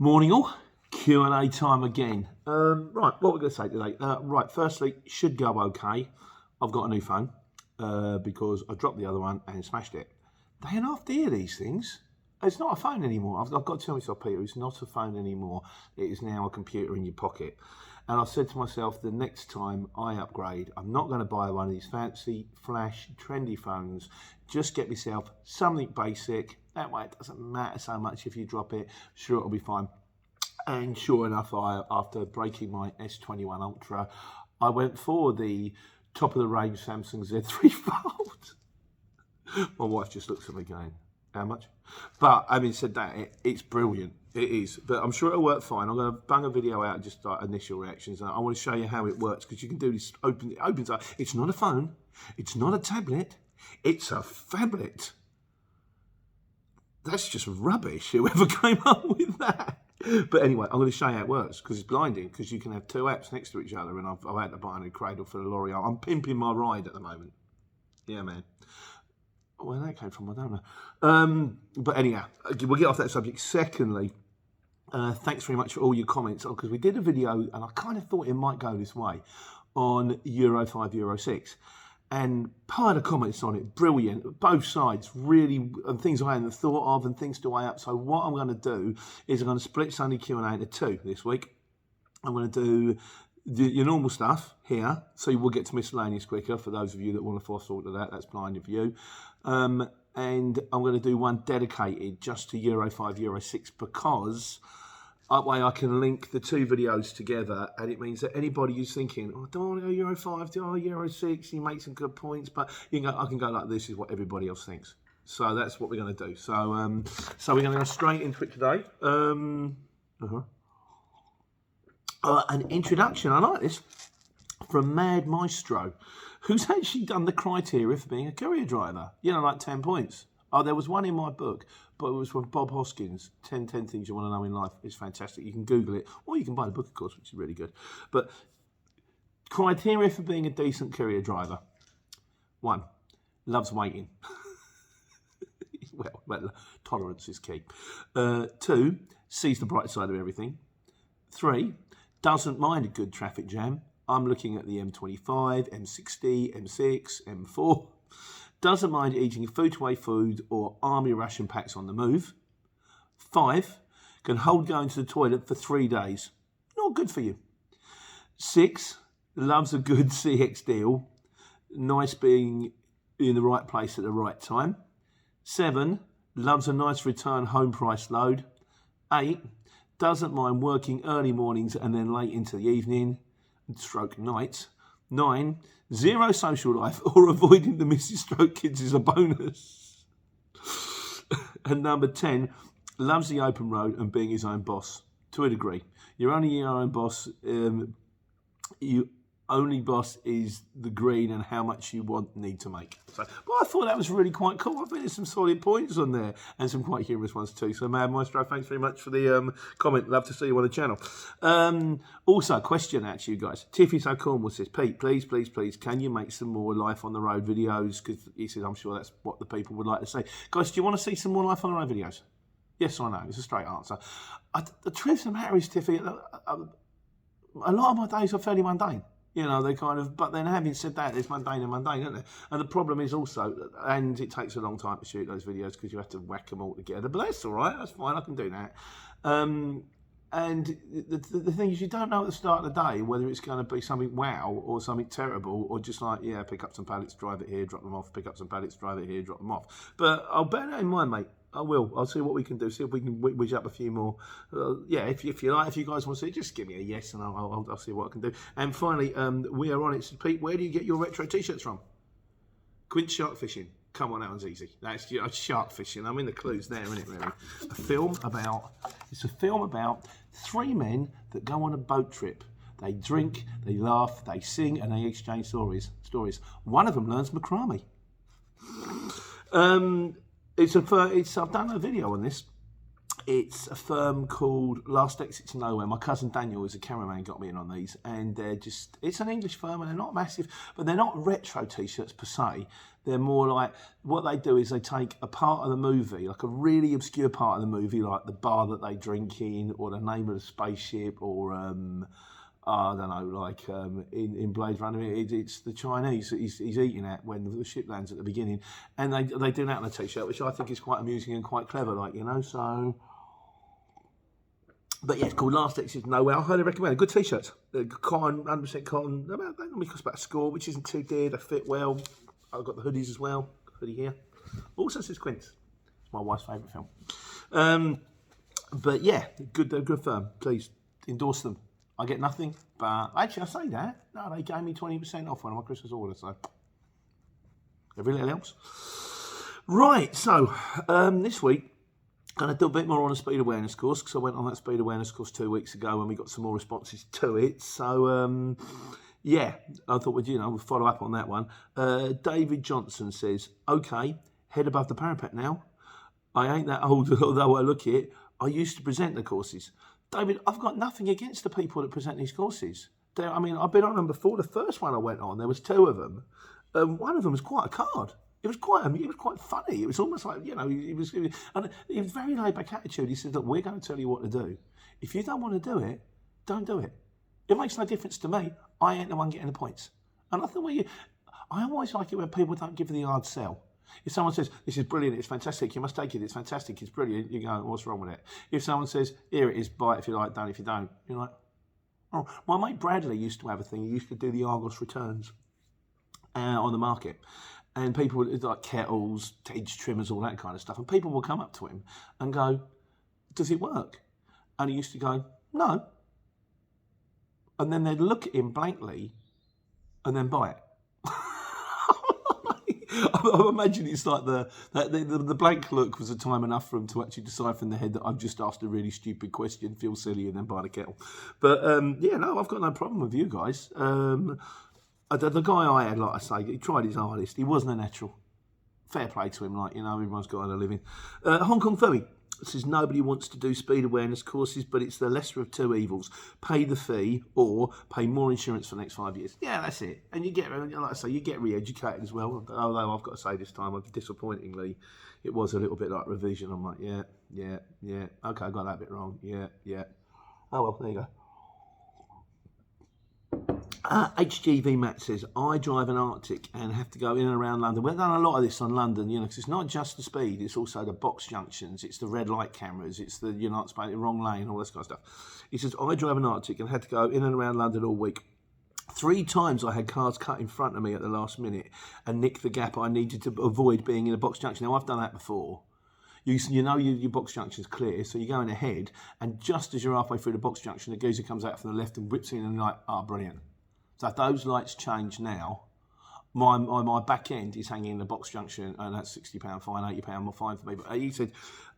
Morning all, Q&A time again. Right, what we're going to say today. Right, firstly, should go okay. I've got a new phone because I dropped the other one and smashed it. They ain't half dear, these things. It's not a phone anymore. I've got to tell myself, Peter, it's not a phone anymore. It is now a computer in your pocket. And I said to myself, the next time I upgrade, I'm not going to buy one of these fancy, flash, trendy phones. Just get myself something basic. That way it doesn't matter so much if you drop it. Sure, it'll be fine. And sure enough, after breaking my S21 Ultra, I went for the top-of-the-range Samsung Z3 Fold. My wife just looks at me going, how much? But having said that, it's brilliant. It is. But I'm sure it'll work fine. I'm going to bang a video out, just like initial reactions. And I want to show you how it works, because you can do this, it opens up. It's not a phone. It's not a tablet. It's a phablet. That's just rubbish, whoever came up with that. But anyway, I'm going to show you how it works, because it's blinding, because you can have two apps next to each other, and I've had to buy a new cradle for the L'Oreal. I'm pimping my ride at the moment. Yeah, man. Where that came from, I don't know. But anyhow, we'll get off that subject. Secondly, thanks very much for all your comments, because we did a video, and I kind of thought it might go this way, on Euro 5, Euro 6. And part of the comments on it, brilliant, both sides, really, and things I hadn't thought of and things to weigh up. So what I'm going to do is I'm going to split Sunday Q&A into two this week. I'm going to do your normal stuff here, so you will get to miscellaneous quicker for those of you that want to force order that. That's blinded for you. And I'm going to do one dedicated just to Euro 5, Euro 6, because that way I can link the two videos together, and it means that anybody who's thinking, oh, I don't want to go Euro 5, do I Euro 6, you make some good points, but you know, I can go like this is what everybody else thinks. So that's what we're going to do. So so we're going to go straight into it today. An introduction, I like this, from Mad Maestro, who's actually done the criteria for being a courier driver. You know, like 10 points. Oh, there was one in my book, but it was from Bob Hoskins, 10 Things You Want to Know in Life. It's fantastic. You can Google it, or you can buy the book, of course, which is really good. But criteria for being a decent courier driver. 1, loves waiting. well, tolerance is key. 2, sees the bright side of everything. 3, doesn't mind a good traffic jam. I'm looking at the M25, M60, M6, M4. Doesn't mind eating food-to-way food or army ration packs on the move. 5, can hold going to the toilet for 3 days. Not good for you. 6, loves a good CX deal. Nice being in the right place at the right time. 7, loves a nice return home price load. 8, doesn't mind working early mornings and then late into the evening, stroke nights. 9, 0 social life or avoiding the missus stroke kids is a bonus. And number 10, loves the open road and being his own boss to a degree. You're only your own boss. You only boss is the green and how much you need to make. So, but I thought that was really quite cool. I think there's some solid points on there and some quite humorous ones too. So Mad Maestro, thanks very much for the comment. Love to see you on the channel. Also, question out to you guys. Tiffy So Cornwall says, Pete, please, can you make some more Life on the Road videos? Because he says, I'm sure that's what the people would like to see. Guys, do you want to see some more Life on the Road videos? Yes or no? It's a straight answer. The truth of the matter is, Tiffy, a lot of my days are fairly mundane. You know, they kind of, but then having said that, there's mundane, isn't there? And the problem is also, and it takes a long time to shoot those videos because you have to whack them all together, but that's all right, that's fine, I can do that. And the thing is, you don't know at the start of the day whether it's going to be something wow or something terrible, or just like, yeah, pick up some pallets, drive it here, drop them off, pick up some pallets, drive it here, drop them off. But I'll bear that in mind, mate. I will. I'll see what we can do. See if we can whiz up a few more. Yeah, if you like, if you guys want to see, just give me a yes, and I'll see what I can do. And finally, we are on it. So Pete, where do you get your retro t-shirts from? Quint Shark Fishing. Come on, that one's easy. That's shark fishing. I mean, the clue's there, isn't it? Really, it's a film about 3 men that go on a boat trip. They drink, they laugh, they sing, and they exchange stories. One of them learns macrame. I've done a video on this. It's a firm called Last Exit to Nowhere. My cousin Daniel is a cameraman, got me in on these, and it's an English firm, and they're not massive, but they're not retro t-shirts per se. They're more like, what they do is they take a part of the movie, like a really obscure part of the movie, like the bar that they drink in, or the name of the spaceship, or I don't know, like in Blade Runner, it's the Chinese that he's eating at when the ship lands at the beginning, and they do that on a t-shirt, which I think is quite amusing and quite clever, like, you know, so. But yeah, it's called Last Exit Nowhere. I highly recommend it. Good t-shirts. Cotton, 100% cotton. They normally cost about a score, which isn't too dear. They fit well. I've got the hoodies as well. Hoodie here. Also says Quince. It's my wife's favourite film. But yeah, good firm. Please endorse them. I get nothing, but actually I say that. No, they gave me 20% off one of my Christmas orders, so every little helps. Right, so this week, going to do a bit more on a speed awareness course, because I went on that speed awareness course 2 weeks ago and we got some more responses to it. So, yeah, I thought we'll follow up on that one. David Johnson says, okay, head above the parapet now. I ain't that old, although I look it. I used to present the courses. David, I've got nothing against the people that present these courses. I mean, I've been on them before. The first one I went on, there was 2 of them. One of them was quite a card. It was quite funny. It was almost like, you know, it was very laid back attitude. He said, look, we're going to tell you what to do. If you don't want to do it, don't do it. It makes no difference to me. I ain't the one getting the points. And I think I always like it when people don't give the hard sell. If someone says, this is brilliant, it's fantastic, you must take it, it's fantastic, it's brilliant, you go, what's wrong with it? If someone says, here it is, buy it if you like, don't if you don't, you're like, oh. My mate Bradley used to have a thing. He used to do the Argos returns on the market. And people would, like kettles, edge trimmers, all that kind of stuff. And people would come up to him and go, does it work? And he used to go, no. And then they'd look at him blankly and then buy it. I imagine it's like the blank look was a time enough for him to actually decipher in the head that I've just asked a really stupid question, feel silly, and then buy the kettle. But yeah, no, I've got no problem with you guys. The guy I had, like I say, he tried his hardest. He wasn't a natural. Fair play to him, like, you know, everyone's got a living. Hong Kong Ferry says nobody wants to do speed awareness courses, but it's the lesser of 2 evils. Pay the fee or pay more insurance for the next 5 years. Yeah, that's it. And you get, like I say, you get re-educated as well. Although I've got to say this time, disappointingly, it was a little bit like revision. I'm like, yeah. Okay, I got that bit wrong. Yeah. Oh, well, there you go. HGV Matt says, I drive an Arctic and have to go in and around London. We've done a lot of this on London, you know, because it's not just the speed, it's also the box junctions, it's the red light cameras, it's the, you're not the wrong lane, all this kind of stuff. He says, I drive an Arctic and had to go in and around London all week. 3 times I had cars cut in front of me at the last minute and nick the gap I needed to avoid being in a box junction. Now, I've done that before. You know your box junction's clear, so you're going ahead, and just as you're halfway through the box junction, the geezer comes out from the left and whips in and you're like, brilliant. So if those lights change now, my back end is hanging in the box junction, and that's £60 fine, £80 fine for me. But he said,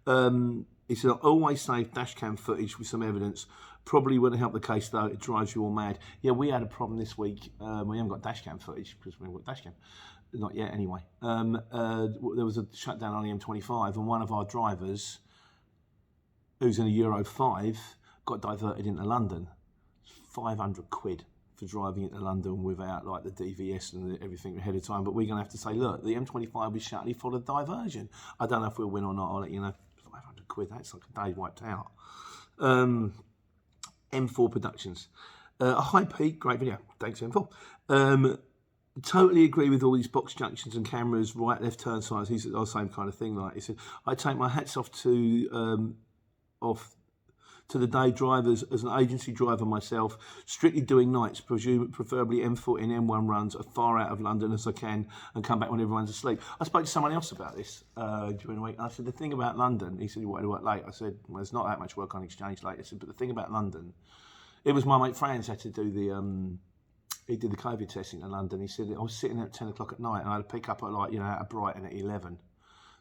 I always save dash cam footage with some evidence. Probably wouldn't help the case though, it drives you all mad. Yeah, we had a problem this week. We haven't got dash cam footage because we haven't got dash cam. Not yet anyway. There was a shutdown on the M25 and one of our drivers, who's in a Euro 5, got diverted into London. 500 quid. For driving into London without like the DVS and everything ahead of time. But we're going to have to say, look, the M25 was shut, he followed diversion. I don't know if we'll win or not, I'll let you know. 500 quid, that's like a day wiped out. M4 Productions. A high peak, great video. Thanks, M4. Totally agree with all these box junctions and cameras, right, left turn signs. He's the same kind of thing. Like he said, I take my hats off to the day drivers as an agency driver myself, strictly doing nights, preferably M40 and M1 runs as far out of London as I can and come back when everyone's asleep. I spoke to someone else about this during the week. And I said, the thing about London, he said, you want to work late? I said, well, there's not that much work on exchange late. I said, but the thing about London, it was my mate Franz had to do he did the COVID testing in London. He said, I was sitting there at 10 o'clock at night and I had to pick up at out of Brighton at 11.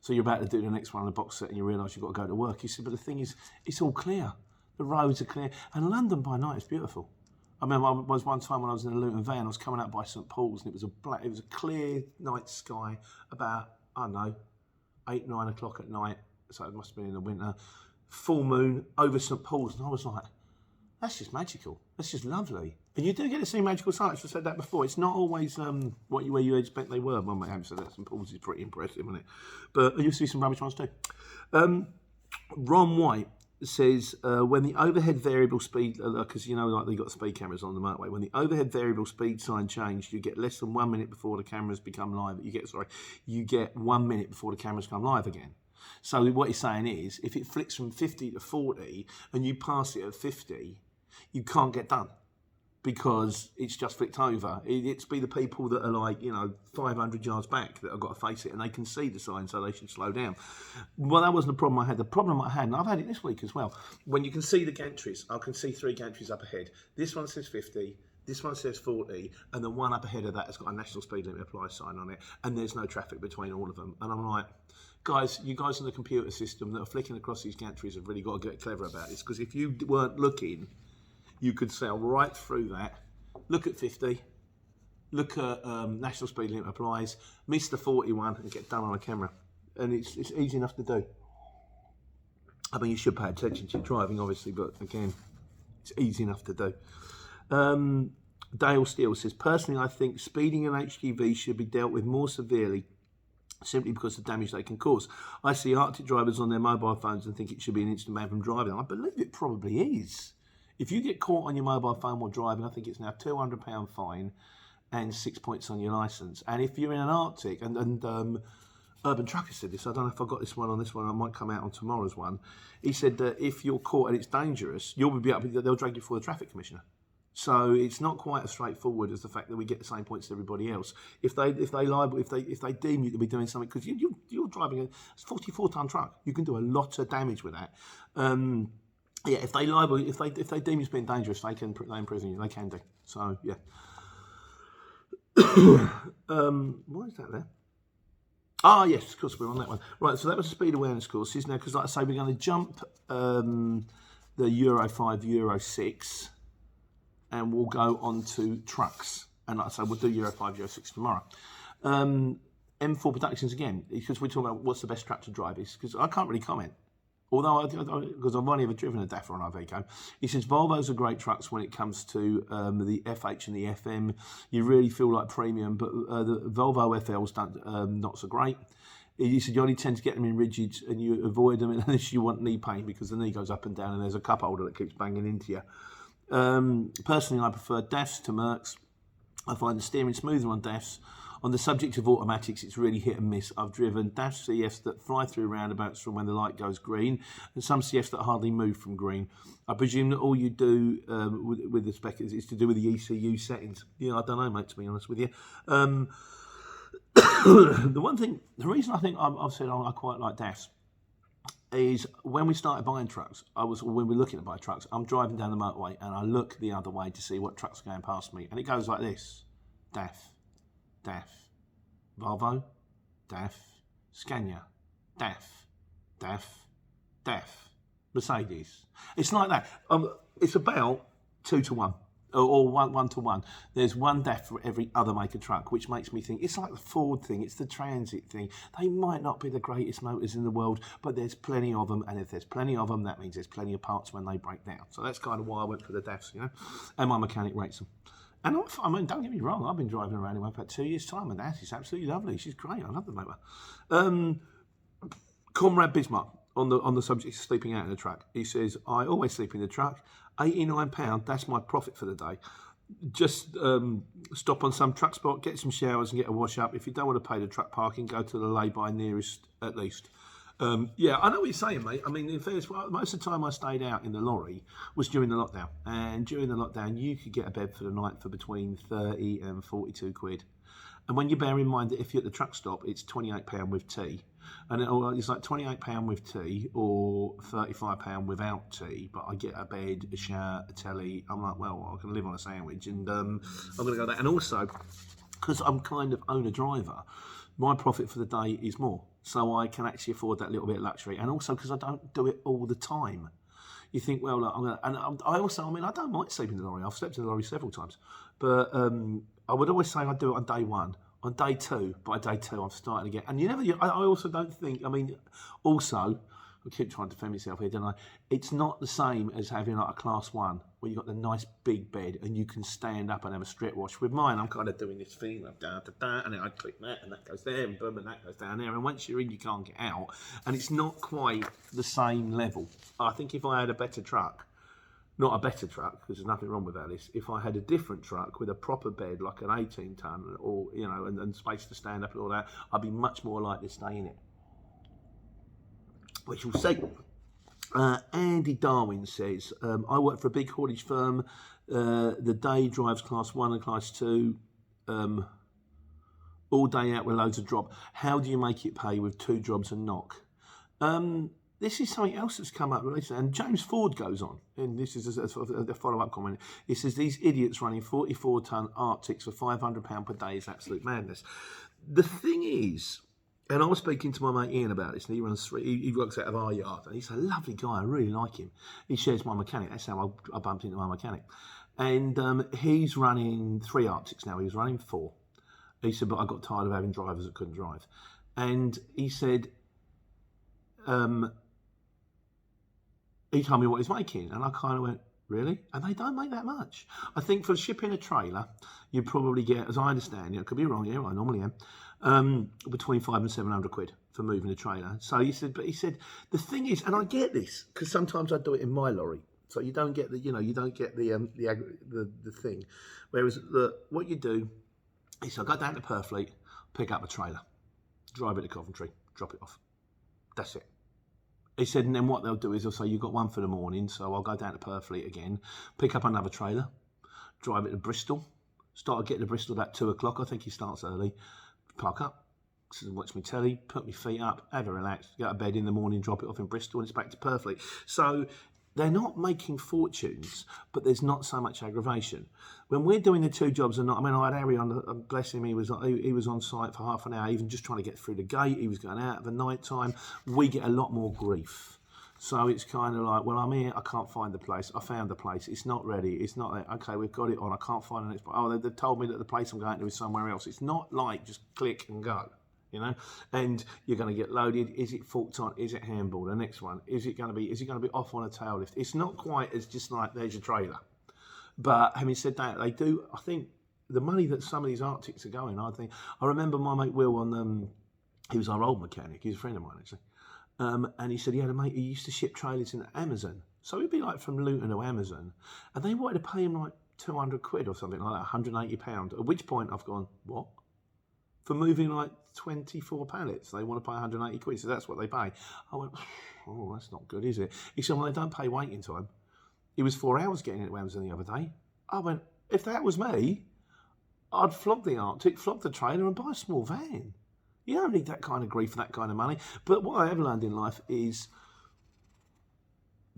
So you're about to do the next one on the box set and you realise you've got to go to work. He said, but the thing is, it's all clear. The roads are clear. And London by night is beautiful. I remember I was one time when I was in a Luton van, I was coming up by St Paul's and it was a clear night sky about, 8, 9 o'clock at night. So it must have been in the winter. Full moon over St Paul's. And I was like, That's just magical. That's just lovely. And you do get to see magical sights. I've said that before. It's not always where you expect they were. Well, my Ham said that St Paul's is pretty impressive, isn't it? But you see some rubbish ones too. Ron White says when the overhead variable speed, because like they've got speed cameras on the motorway, when the overhead variable speed sign changed, you get less than 1 minute before the cameras become live. You get 1 minute before the cameras come live again. So what he's saying is, if it flicks from 50 to 40 and you pass it at 50, you can't get done because it's just flicked over. It's be the people that are like 500 yards back that have got to face it, and they can see the sign, so they should slow down. Well, that wasn't the problem I had. The problem I had, and I've had it this week as well, when you can see the gantries, I can see 3 gantries up ahead. This one says 50, this one says 40, and the one up ahead of that has got a national speed limit apply sign on it, and there's no traffic between all of them. And I'm like, you guys in the computer system that are flicking across these gantries have really got to get clever about this, because if you weren't looking, you could sail right through that, look at 50, look at national speed limit applies, miss the 41 and get done on a camera. And it's easy enough to do. I mean, you should pay attention to your driving, obviously, but again, it's easy enough to do. Dale Steele says, personally, I think speeding and HGV should be dealt with more severely simply because of the damage they can cause. I see Arctic drivers on their mobile phones and think it should be an instant ban from driving. I believe it probably is. If you get caught on your mobile phone while driving, I think it's now £200 fine and 6 points on your licence. And if you're in an Arctic, and Urban Trucker said this, I don't know if I got this one on this one, I might come out on tomorrow's one. He said that if you're caught and it's dangerous, they'll drag you before the traffic commissioner. So it's not quite as straightforward as the fact that we get the same points as everybody else. If they deem you to be doing something, because you're driving a 44-ton truck, you can do a lot of damage with that. If they deem you as being dangerous, they imprison you. They can do. So yeah. Why is that there? Ah, yes, of course we're on that one. Right, so that was the speed awareness courses. Now, because like I say, we're going to jump the Euro 5, Euro 6, and we'll go on to trucks. And like I say, we'll do Euro 5, Euro 6 tomorrow. M4 Productions again, because we're talking about what's the best truck to drive. Because I can't really comment. Although, because I've only ever driven a DAF or an Iveco, he says Volvos are great trucks when it comes to the FH and the FM. You really feel like premium, but the Volvo FLs don't, not so great. He said you only tend to get them in rigids and you avoid them unless you want knee pain, because the knee goes up and down and there's a cup holder that keeps banging into you. Personally, I prefer DAFs to Mercs. I find the steering smoother on DAFs. On the subject of automatics, it's really hit and miss. I've driven DAF CFs that fly through roundabouts from when the light goes green, and some CFs that hardly move from green. I presume that all you do with the spec is to do with the ECU settings. Yeah, I don't know, mate, to be honest with you. The reason I think I've said I quite like DAFs is when we started buying trucks, when we're looking to buy trucks, I'm driving down the motorway and I look the other way to see what trucks are going past me, and it goes like this: DAF, DAF, Volvo, DAF, Scania, DAF, DAF, DAF, Mercedes. It's like that. It's about 2 to 1. Or 1 to 1. There's one DAF for every other make of truck, which makes me think it's like the Ford thing, it's the Transit thing. They might not be the greatest motors in the world, but there's plenty of them, and if there's plenty of them, that means there's plenty of parts when they break down. So that's kind of why I went for the DAFs, and my mechanic rates them. And I mean, don't get me wrong, I've been driving around in one for about 2 years' time, and that is absolutely lovely. She's great. I love the motor. Comrade Bismarck, on the subject of sleeping out in the truck, he says, I always sleep in the truck. £89, that's my profit for the day. Just stop on some truck spot, get some showers and get a wash up. If you don't want to pay the truck parking, go to the lay-by nearest at least. Yeah, I know what you're saying, mate. I mean, in fairness, most of the time I stayed out in the lorry was during the lockdown. And during the lockdown, you could get a bed for the night for between 30 and 42 quid. And when you bear in mind that if you're at the truck stop, it's £28 with tea. And it's like £28 with tea or £35 without tea. But I get a bed, a shower, a telly. I'm like, well, I can live on a sandwich. And I'm going to go there. And also, because I'm kind of owner-driver, my profit for the day is more. So I can actually afford that little bit of luxury. And also because I don't do it all the time. You think, well, look, I don't mind sleeping in the lorry. I've slept in the lorry several times. But I would always say I'd do it on day one. On day two, by day two, I'm starting again. And I also don't think, also, I keep trying to defend myself here, don't I? It's not the same as having like a class 1 where you've got the nice big bed and you can stand up and have a strip wash. With mine, I'm kind of doing this thing, and then I click that and that goes there, and boom, and that goes down there. And once you're in, you can't get out. And it's not quite the same level. I think if I had a better truck, not a better truck, because there's nothing wrong with that. If I had a different truck with a proper bed, like an 18 ton, or and space to stand up and all that, I'd be much more likely to stay in it. Which we'll see. Andy Darwin says, I work for a big haulage firm. The day drives class 1 and class 2, all day out with loads of drop. How do you make it pay with 2 jobs and knock? This is something else that's come up recently, and James Ford goes on, and this is a follow-up comment. He says, these idiots running 44-ton Arctics for £500 per day is absolute madness. The thing is, and I was speaking to my mate Ian about this, and he works out of our yard, and he's a lovely guy, I really like him. He shares my mechanic, that's how I bumped into my mechanic. And he's running 3 Arctics now, he was running 4. He said, but I got tired of having drivers that couldn't drive. And he said, he told me what he's making, and I kind of went, really? And they don't make that much. I think for shipping a trailer, you probably get, as I understand, I could be wrong here, I normally am, between 500 and 700 quid for moving a trailer. So he said, the thing is, and I get this, because sometimes I do it in my lorry, so you don't get the, you don't get the thing. Whereas what you do is I go down to Purfleet, pick up a trailer, drive it to Coventry, drop it off. That's it. He said, and then what they'll do is they'll say, you've got one for the morning, so I'll go down to Purfleet again, pick up another trailer, drive it to Bristol, start getting to Bristol about 2 o'clock. I think he starts early. Park up, watch me telly, put my feet up, have a relax, go to bed in the morning, drop it off in Bristol, and it's back to Purfleet. So they're not making fortunes, but there's not so much aggravation. When we're doing the 2 jobs, and I had Harry on, bless him, he was on site for half an hour, even just trying to get through the gate. He was going out at the night time. We get a lot more grief. So it's kind of like, well, I'm here, I can't find the place. I found the place, it's not ready, it's not there. Okay, we've got it on, I can't find the next place. Oh, they've told me that the place I'm going to is somewhere else. It's not like just click and go. And you're going to get loaded. Is it forked on? Is it handball? The next one, is it going to be off on a tail lift? It's not quite as just like there's your trailer. But having said that, they do. I think the money that some of these Arctics are going, I remember my mate Will he was our old mechanic. He's a friend of mine actually, and he said he had a mate who used to ship trailers in Amazon. So he'd be like from Luton to Amazon, and they wanted to pay him like 200 quid or something like that, £180. At which point I've gone, what? For moving like 24 pallets, they want to pay 180 quid, so that's what they pay. I went, oh, that's not good, is it? He said, well, they don't pay waiting time. It was 4 hours getting into Amazon the other day. I went, if that was me, I'd flog the Arctic, flog the trailer and buy a small van. You don't need that kind of grief for that kind of money. But what I have learned in life is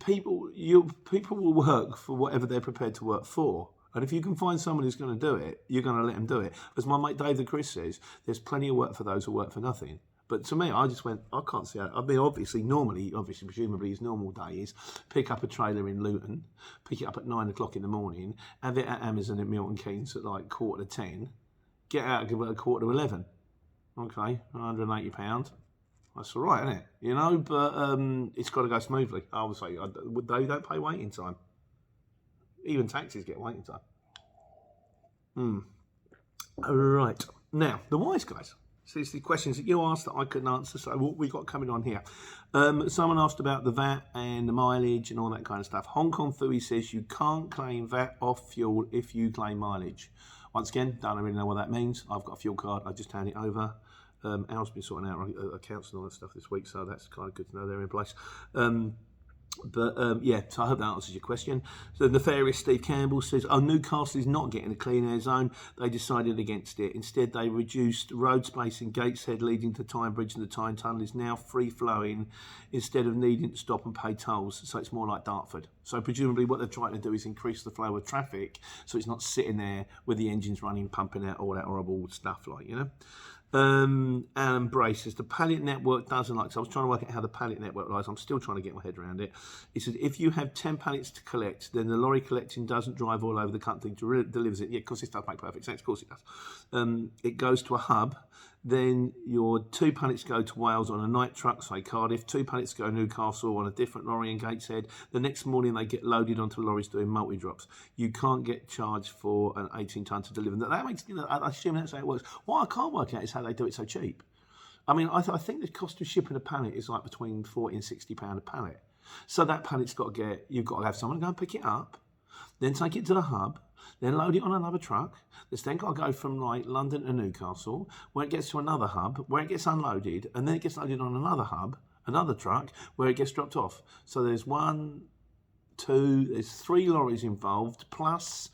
people will work for whatever they're prepared to work for. And if you can find someone who's going to do it, you're going to let them do it. As my mate Dave the Chris says, there's plenty of work for those who work for nothing. But to me, I just went, I can't see it. I mean, obviously, presumably, his normal day is pick up a trailer in Luton, pick it up at 9 o'clock in the morning, have it at Amazon at Milton Keynes at like 9:45, get out at 11:15. Okay, £180. That's all right, isn't it? But it's got to go smoothly. I would say they don't pay waiting time. Even taxis get waiting time. Right. Now, the wise guys. So it's the questions that you asked that I couldn't answer. So what we got coming on here. Someone asked about the VAT and the mileage and all that kind of stuff. Hong Kong Fooey says you can't claim VAT off fuel if you claim mileage. Once again, don't really know what that means. I've got a fuel card. I just hand it over. Al's been sorting out accounts and all that stuff this week, so that's kind of good to know they're in place. Yeah, so I hope that answers your question. So Nefarious Steve Campbell says, Newcastle is not getting a clean air zone. They decided against it. Instead, they reduced road space in Gateshead leading to Tyne Bridge, and the Tyne Tunnel is now free-flowing instead of needing to stop and pay tolls. So it's more like Dartford. So presumably what they're trying to do is increase the flow of traffic so it's not sitting there with the engines running, pumping out all that horrible stuff Alan Bray says the pallet network doesn't like. So I was trying to work out how the pallet network lies. I'm still trying to get my head around it. He said if you have 10 pallets to collect, then the lorry collecting doesn't drive all over the country to delivers it. Yeah, of course it does make perfect sense. Of course it does. It goes to a hub, Then your 2 pallets go to Wales on a night truck, say Cardiff. 2 pallets go to Newcastle on a different lorry in Gateshead. The next morning they get loaded onto lorries doing multi-drops. You can't get charged for an 18-ton to deliver. That makes, I assume that's how it works. What I can't work out is how they do it so cheap. I mean, I think the cost of shipping a pallet is like between £40 and £60 a pallet. So that pallet's got to you've got to have someone go and pick it up, then take it to the hub, then load it on another truck. That's then got to go from like London to Newcastle, where it gets to another hub, where it gets unloaded, and then it gets loaded on another hub, another truck, where it gets dropped off. So there's there's 3 lorries involved, plus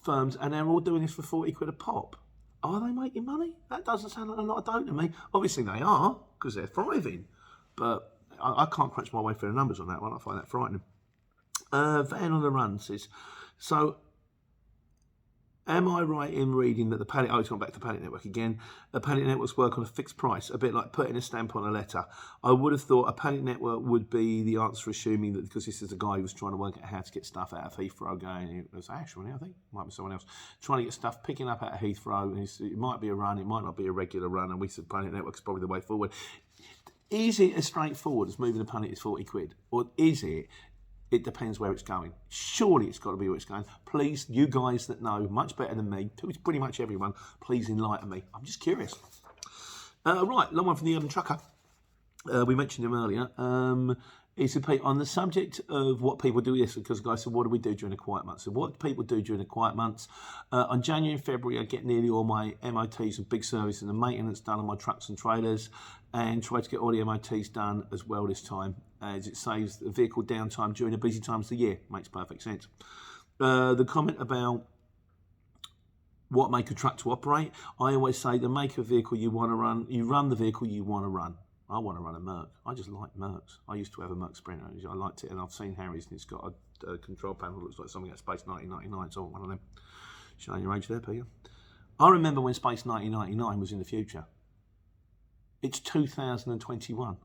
firms, and they're all doing this for 40 quid a pop. Are they making money? That doesn't sound like a lot of dough to me. Obviously they are, because they're thriving, but I can't crunch my way through the numbers on that one. I find that frightening. Van on the Run says, so am I right in reading that it's gone back to Pallet Network again, the Pallet Networks work on a fixed price, a bit like putting a stamp on a letter. I would have thought a Pallet Network would be the answer, assuming that because this is a guy who was trying to work out how to get stuff out of Heathrow going, it was Ash, I think, might be someone else, trying to get stuff picking up out of Heathrow, and it might be a run, it might not be a regular run, and we said Pallet Network's probably the way forward. Is it as straightforward as moving a pallet is 40 quid? Or is it depends where it's going? Surely it's got to be where it's going. Please, you guys that know much better than me, pretty much everyone, please enlighten me. I'm just curious. Right, long one from the Urban Trucker. We mentioned him earlier. He said, Pete, on the subject of what people do, yes, because the guy said, what do we do during the quiet months? So what do people do during the quiet months? On January and February, I get nearly all my MOTs and big service and the maintenance done on my trucks and trailers, and try to get all the MOTs done as well this time, as it saves the vehicle downtime during the busy times of the year. Makes perfect sense. The comment about what make a truck to operate, I always say the make of vehicle you want to run, you run the vehicle you want to run. I want to run a Merc. I just like Mercs. I used to have a Merc Sprinter. I liked it, and I've seen Harry's, and it's got a control panel that looks like something at Space 1999. So I want one of them. Showing your age there, Peter. I remember when Space 1999 was in the future. It's 2021.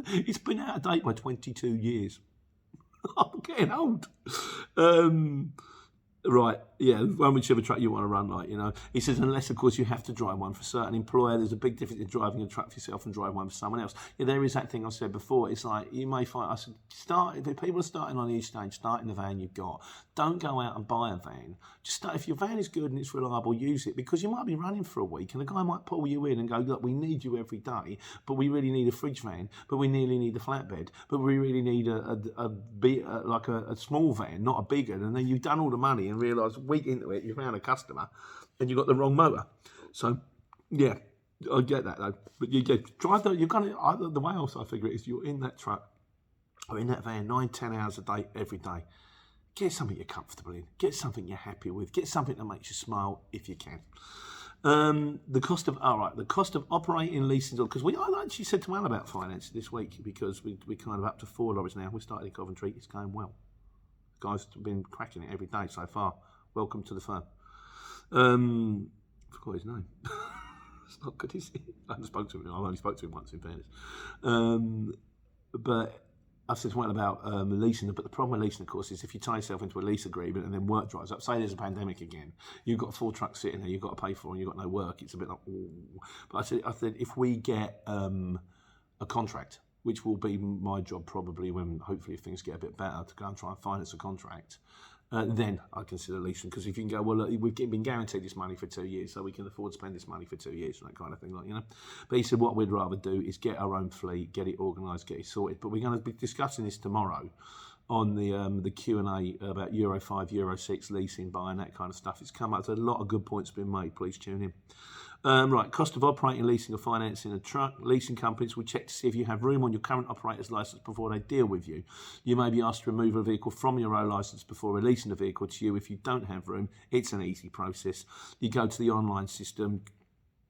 It's been out of date by 22 years. I'm getting old. Right, yeah, whichever truck you want to run, like, you know. He says, unless, of course, you have to drive one for a certain employer. There's a big difference in driving a truck for yourself and driving one for someone else. Yeah, there is that thing I said before. It's like, you may find, I said, if people are starting on the exchange, start in the van you've got. Don't go out and buy a van. Just start, if your van is good and it's reliable, use it, because you might be running for a week and a guy might pull you in and go, look, we need you every day, but we really need a fridge van, but we nearly need a flatbed, but we really need a small van, not a big one. And then you've done all the money and realise a week into it, you found a customer and you got the wrong motor. So, yeah, I get that though. But you drive the, you're going to, the way else I figure it is you're in that truck or in that van 9-10 hours a day, every day. Get something you're comfortable in. Get something you're happy with. Get something that makes you smile if you can. The cost of operating, leasing, because I actually said to Al about finance this week, because we're kind of up to 4 lorries now. We started in Coventry. It's going well. Guys have been cracking it every day so far. Welcome to the firm. I forgot his name. It's not good, is it? I haven't spoken to him. I've only spoke to him once, in fairness. But I've said well about leasing, but the problem with leasing, of course, is if you tie yourself into a lease agreement and then work dries up, say there's a pandemic again, you've got 4 trucks sitting there, you've got to pay for, and you've got no work, it's a bit like, ooh. But I said if we get a contract, which will be my job probably when hopefully if things get a bit better, to go and try and finance a contract, then I'd consider leasing, because if you can go, well, look, we've been guaranteed this money for 2 years, so we can afford to spend this money for 2 years, and that kind of thing, like, you know. But he said what we'd rather do is get our own fleet, get it organised, get it sorted. But we're going to be discussing this tomorrow on the Q&A about Euro 5, Euro 6 leasing, buying, that kind of stuff. It's come up to a lot of good points being made. Please tune in. Right, cost of operating, leasing or financing a truck. Leasing companies will check to see if you have room on your current operator's licence before they deal with you. You may be asked to remove a vehicle from your own licence before releasing the vehicle to you. If you don't have room, it's an easy process. You go to the online system,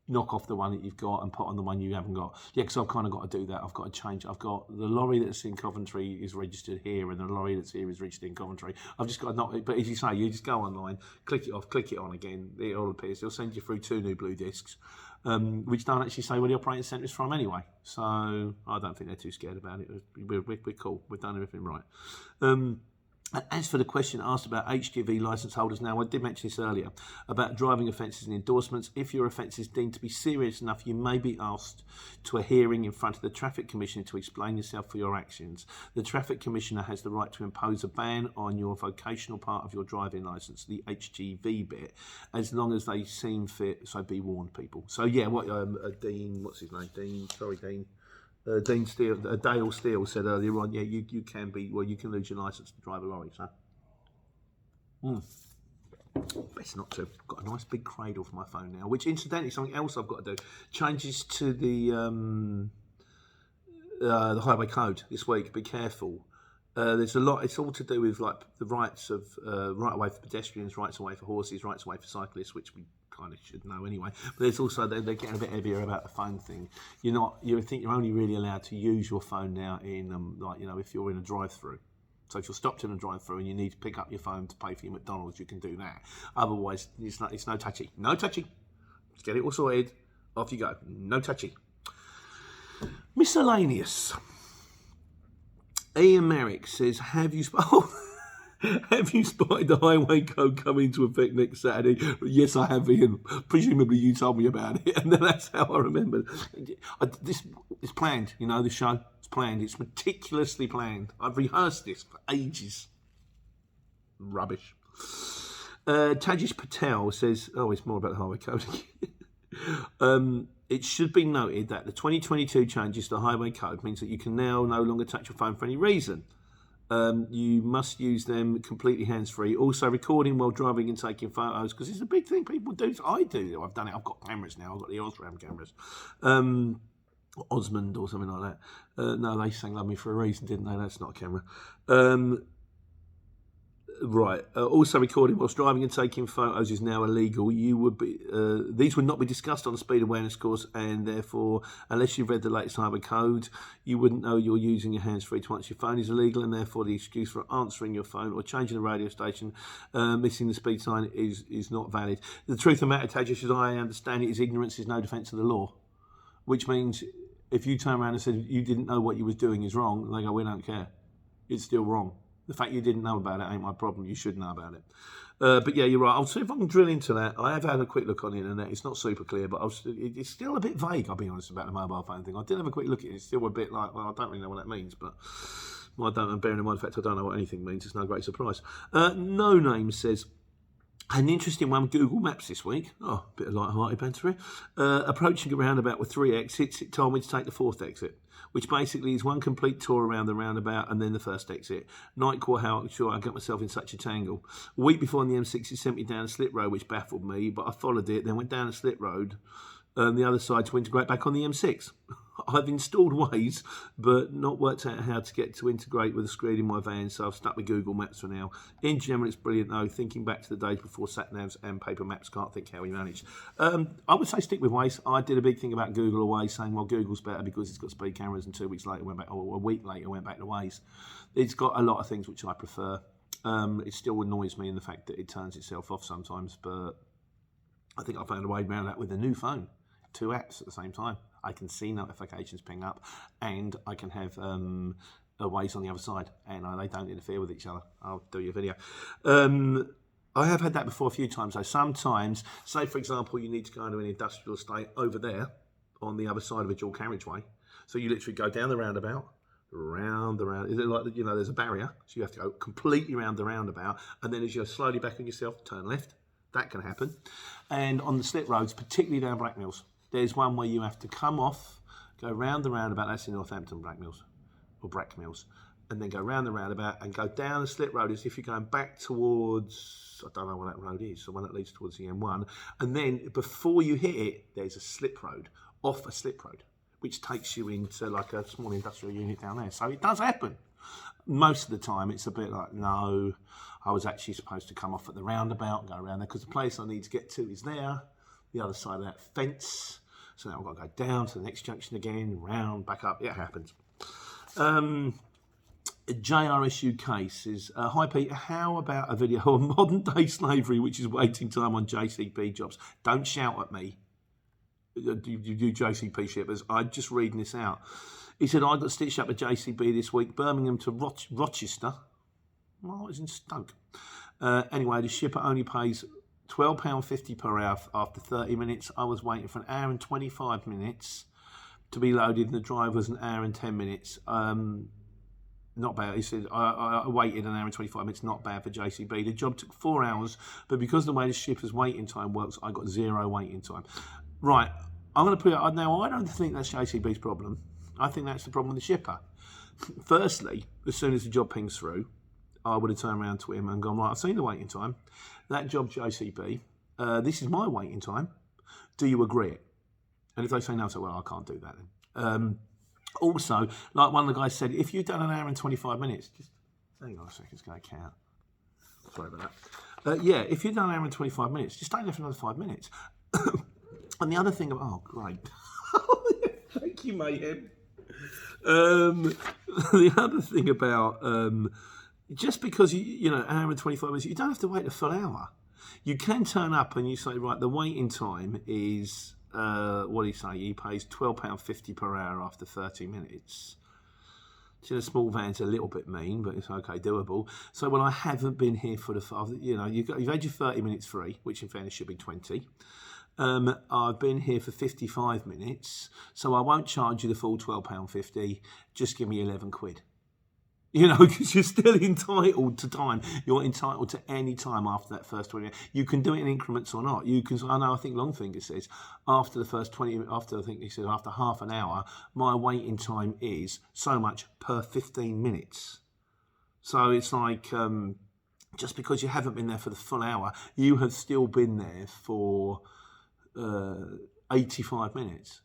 knock off the one that you've got and put on the one you haven't got. Yeah, because I've kind of got to do that. I've got to change. I've got the lorry that's in Coventry is registered here, and the lorry that's here is registered in Coventry. I've just got to knock it. But as you say, you just go online, click it off, click it on again. It all appears. They'll send you through 2 new blue discs, which don't actually say where the operating centre is from anyway. So I don't think they're too scared about it. We're cool. We've done everything right. And as for the question asked about HGV licence holders, now I did mention this earlier about driving offences and endorsements. If your offence is deemed to be serious enough, you may be asked to a hearing in front of the Traffic Commissioner to explain yourself for your actions. The Traffic Commissioner has the right to impose a ban on your vocational part of your driving licence, the HGV bit, as long as they seem fit. So be warned, people. So yeah, what Dean, what's his name? Dean. Dean Steele, Dale Steele said earlier on, yeah, you can be, well, you can lose your licence to drive a lorry, so. Best not to. I've got a nice big cradle for my phone now, which incidentally, something else I've got to do. Changes to the highway code this week, be careful. There's a lot, it's all to do with like the rights of right away for pedestrians, rights away for horses, rights away for cyclists, which we kind of should know anyway. But there's also, they're getting a bit heavier about the phone thing. You think you're only really allowed to use your phone now in if you're in a drive-through. So if you're stopped in a drive-through and you need to pick up your phone to pay for your McDonald's, you can do that. Otherwise, it's no touchy. No touchy. Let's get it all sorted. Off you go. No touchy. Miscellaneous. Ian Merrick says, have you spotted the highway code coming into effect next Saturday? Yes, I have, Ian. Presumably you told me about it, and then that's how I remembered. This is planned, this show. It's planned. It's meticulously planned. I've rehearsed this for ages. Rubbish. Tajish Patel says, it's more about the highway code. It should be noted that the 2022 changes to the highway code means that you can now no longer touch your phone for any reason. You must use them completely hands-free. Also, recording while driving and taking photos, because it's a big thing people do. I do. I've done it. I've got cameras now. I've got the Osram cameras. Osmond or something like that. No, they sang Love Me for a Reason, didn't they? That's not a camera. Right. Also, recording whilst driving and taking photos is now illegal. These would not be discussed on the speed awareness course, and therefore, unless you've read the latest highway code, you wouldn't know you're using your hands-free to answer your phone is illegal, and therefore the excuse for answering your phone or changing the radio station, missing the speed sign is not valid. The truth of the matter, Tajish, as I understand it, is ignorance is no defence of the law, which means if you turn around and said you didn't know what you was doing is wrong, they go, we don't care. It's still wrong. The fact you didn't know about it ain't my problem. You should know about it. But yeah, you're right. I'll see if I can drill into that. I have had a quick look on the internet. It's not super clear, but it's still a bit vague, I'll be honest, about the mobile phone thing. I did have a quick look at it. It's still a bit like, well, I don't really know what that means, but bearing in mind the fact I don't know what anything means, it's no great surprise. No Name says, an interesting one, Google Maps this week. Oh, a bit of light-hearted banter here. Approaching a roundabout with 3 exits, it told me to take the 4th exit, which basically is one complete tour around the roundabout and then the first exit. Not quite how sure I got myself in such a tangle. A week before on the M6, it sent me down a slip road, which baffled me, but I followed it, then went down a slip road, the other side to integrate back on the M6. I've installed Waze, but not worked out how to get to integrate with the screen in my van, so I've stuck with Google Maps for now. In general, it's brilliant, though. Thinking back to the days before sat-navs and paper maps, can't think how we managed. I would say stick with Waze. I did a big thing about Google or Waze, saying, well, Google's better because it's got speed cameras, and 2 weeks later, went back, or a week later, went back to Waze. It's got a lot of things which I prefer. It still annoys me in the fact that it turns itself off sometimes, but I think I found a way around that with a new phone. 2 apps at the same time. I can see notifications ping up, and I can have a Waze on the other side, and they don't interfere with each other. I'll do your video. I have had that before a few times, though. Sometimes, say for example, you need to go into an industrial estate over there on the other side of a dual carriageway. So you literally go down the roundabout, round the round. Is it like, there's a barrier, so you have to go completely round the roundabout, and then as you're slowly back on yourself, turn left. That can happen. And on the slip roads, particularly down Brackmills, there's one where you have to come off, go round the roundabout, that's in Northampton, Brackmills, and then go round the roundabout and go down the slip road as if you're going back towards, I don't know what that road is, the one that leads towards the M1, and then before you hit it, there's a slip road, off a slip road, which takes you into like a small industrial unit down there. So it does happen. Most of the time, it's a bit like, no, I was actually supposed to come off at the roundabout and go around there, because the place I need to get to is there, the other side of that fence. So now I've got to go down to the next junction again, round, back up. It happens. JRS UK says, hi Pete, how about a video on modern day slavery, which is waiting time on JCP jobs? Don't shout at me, you JCP shippers. I'm just reading this out. He said, I got stitched up at JCB this week, Birmingham to Rochester. Well, I was in Stoke. Anyway, the shipper only pays £12.50 per hour after 30 minutes. I was waiting for an hour and 25 minutes to be loaded, and the drive was an hour and 10 minutes. Not bad. He said, I waited an hour and 25 minutes, not bad for JCB. The job took 4 hours, but because of the way the shipper's waiting time works, I got 0 waiting time. Right, I'm going to put it now. I don't think that's JCB's problem. I think that's the problem with the shipper. Firstly, as soon as the job pings through, I would have turned around to him and gone, right, I've seen the waiting time. That job, JCB, this is my waiting time. Do you agree it? And if they say no, I say, well, I can't do that then. Also, like one of the guys said, if you've done an hour and 25 minutes, just hang on a second, it's going to count. Sorry about that. Yeah, if you've done an hour and 25 minutes, just stay there for another 5 minutes. And the other thing, oh, great. Thank you, Mayhem. The other thing about, just because, you know, an hour and 25 minutes, you don't have to wait a full hour. You can turn up and you say, right, the waiting time is, what do you say? He pays £12.50 per hour after 30 minutes. So a small van's a little bit mean, but it's okay, doable. So, well, I haven't been here for the, you know, you've had your 30 minutes free, which in fairness should be 20. I've been here for 55 minutes, so I won't charge you the full £12.50. Just give me 11 quid. You know, because you're still entitled to time. You're entitled to any time after that first 20 minutes. You can do it in increments or not. You can. I know. I think Longfinger says after the first 20. After I think he said after half an hour, my waiting time is so much per 15 minutes. So it's like just because you haven't been there for the full hour, you have still been there for 85 minutes.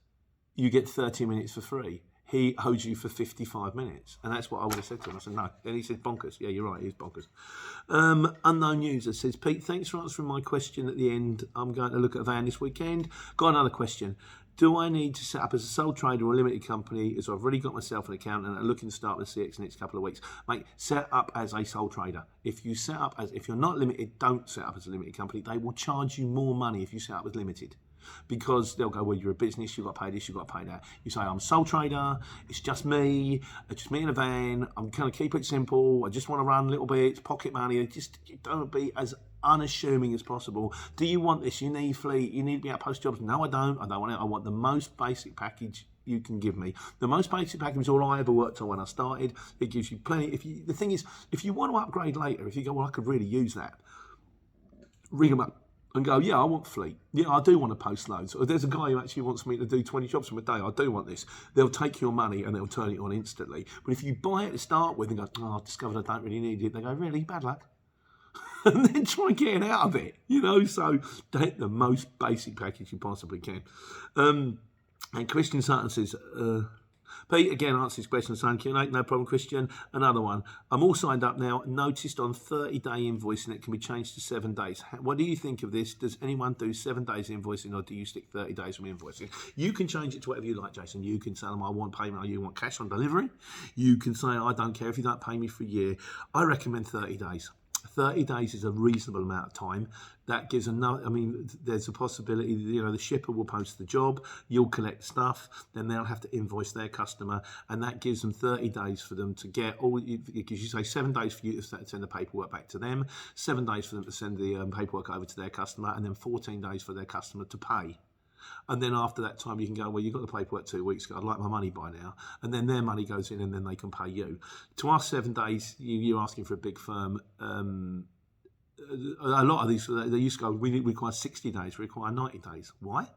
You get 30 minutes for free. He owes you for 55 minutes. And that's what I would have said to him. I said, no. Then he said, bonkers. Yeah, you're right, he's bonkers. Unknown user says, Pete, thanks for answering my question at the end. I'm going to look at a van this weekend. Got another question. Do I need to set up as a sole trader or a limited company, as I've already got myself an account and I'm looking to start with CX next couple of weeks? Mate, set up as a sole trader. If you're not limited, don't set up as a limited company. They will charge you more money if you set up as limited. Because they'll go, well, you're a business, you've got to pay this, you've got to pay that. You say, I'm a sole trader, it's just me in a van, I'm going to keep it simple, I just want to run little bits, pocket money, just don't be as unassuming as possible. Do you want this? You need fleet, you need to be out post jobs? No, I don't want it. I want the most basic package you can give me. The most basic package is all I ever worked on when I started. It gives you plenty. The thing is, if you want to upgrade later, if you go, well, I could really use that, ring them up and go, yeah, I want fleet. Yeah, I do want to post loads. Or there's a guy who actually wants me to do 20 jobs from a day. I do want this. They'll take your money and they'll turn it on instantly. But if you buy it to start with and go, oh, I've discovered I don't really need it, they go, really? Bad luck. And then try getting out of it, you know. So take the most basic package you possibly can. And Christian Sutton says, Pete again answers his question saying, Q&A, no problem, Christian. Another one. I'm all signed up now. Noticed on 30-day invoicing it can be changed to 7 days. What do you think of this? Does anyone do 7 days invoicing, or do you stick 30 days from invoicing? You can change it to whatever you like, Jason. You can tell them I want payment, or you want cash on delivery. You can say I don't care if you don't pay me for a year. I recommend 30 days. 30 days is a reasonable amount of time. That gives there's a possibility, you know, the shipper will post the job, you'll collect stuff, then they'll have to invoice their customer, and that gives them 30 days for them to get all, it gives you, say, 7 days for you to send the paperwork back to them, 7 days for them to send the paperwork over to their customer, and then 14 days for their customer to pay. And then after that time, you can go, well, you got the paperwork 2 weeks ago, I'd like my money by now. And then their money goes in and then they can pay you. To us, 7 days, you're asking for a big firm. A lot of these, they used to go, we require 60 days, we require 90 days. Why?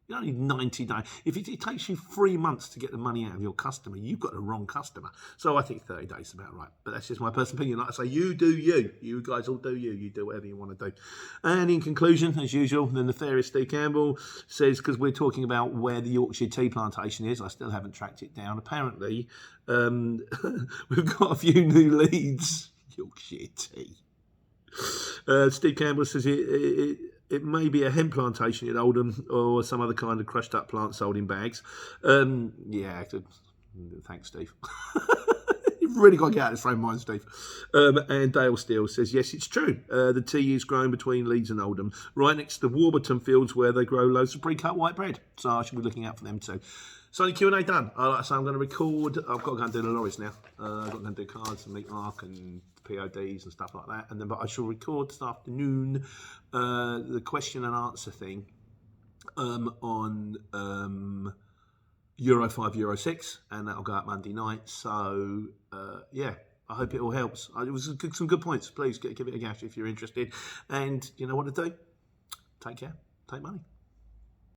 You don't need 90 days. If it takes you 3 months to get the money out of your customer, you've got the wrong customer. So I think 30 days is about right. But that's just my personal opinion. Like I say, you do you. You guys all do you. You do whatever you want to do. And in conclusion, as usual, the nefarious Steve Campbell says, because we're talking about where the Yorkshire tea plantation is, I still haven't tracked it down. Apparently, we've got a few new leads. Yorkshire tea. Steve Campbell says it may be a hemp plantation in Oldham or some other kind of crushed up plant sold in bags. Yeah, thanks, Steve. You've really got to get out of this frame of mind, Steve. And Dale Steele says, yes, it's true. The tea is grown between Leeds and Oldham, right next to the Warburton fields where they grow loads of pre-cut white bread. So I should be looking out for them too. So the Q&A done. Like I say, I'm going to record. I've got to go and do the lorries now. I've got to go and do cards and meet Mark and PODs and stuff like that. And then, but I shall record this afternoon the question and answer thing on Euro 5, Euro 6, and that'll go out Monday night. So yeah, I hope it all helps. It was some good points. Please give it a gash if you're interested. And you know what to do. Take care. Take money.